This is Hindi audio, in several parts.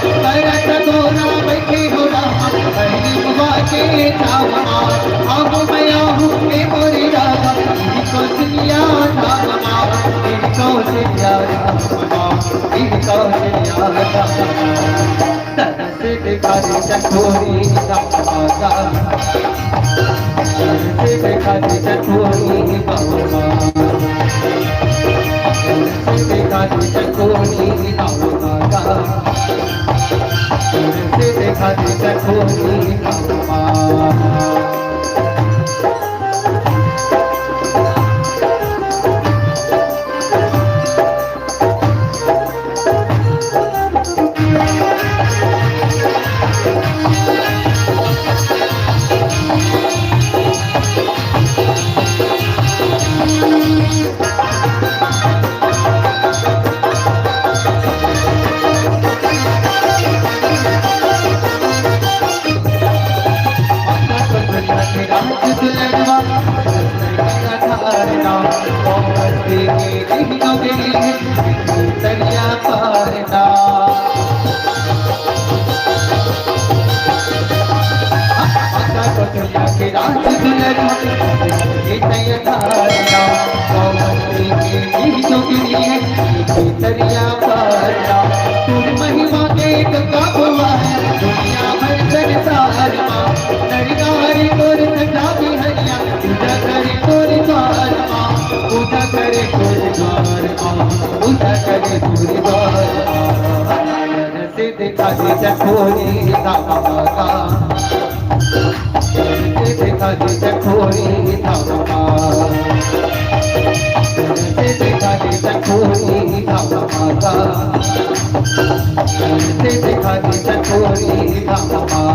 करत गोरा बैठे हो रामा हरी बुआ के धामा अब मैं हूँ के मोरे रामा तेरी कौशल्या धामा तेरी कौशल्या धामा तेरी कौशल्या धामा तरस देखा रे चकोरी धामा तरस देखा रे चकोरी धामा देखा चकोरी धामा देखा चकोरी धामा दरिया पारना के रात दुलरवा धारना दरिया पारना तुम महिमा देख हुआ है दुनिया भर संसार नरनारी तोर सजा भी हरिया पूजा करे तोर द्वार पूजा करे तोर द्वार पूजा करे तोर द्वार से देखा दे चकोरी धामा से देखा दे चकोरी धामा से देखा दे चकोरी धामा से देखा दे चकोरी धामा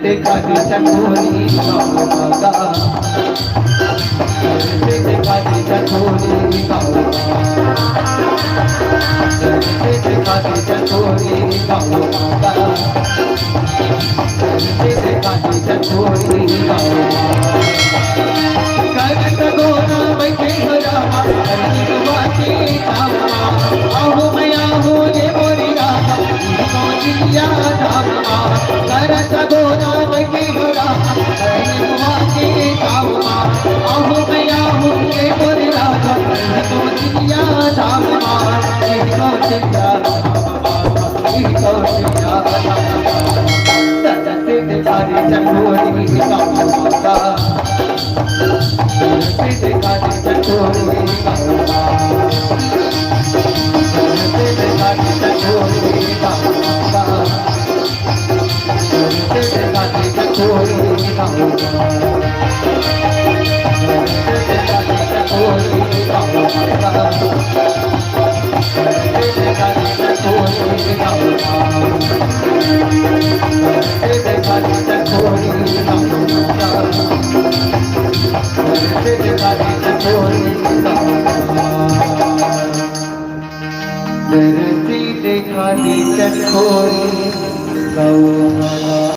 देखा दे चकोरी धामा देखा दे चकोरी धामा देखा दे चकोरी धामा देखा दे चकोरी धामा करत गोरा बैठे हो रामा हरी बुआ के धामा आओ मैं हूँ ये मोरी रामा कौशल्या धामा करत गोरा बैठे हो रामा हरी बुआ के धामा आओ मैं हूँ ये मोरी रामा कौशल्या धामा तेरी कौशल्या तेरी कौशल्या तरस देखा रे चकोरी धामा देखा दे चकोरी धामा देखा दे चकोरी धामा देखा दे चकोरी धामा देखा दे चकोरी धामा देखा दे चकोरी धामा देखा दे चकोरी धामा धरती देखा दी चकोरी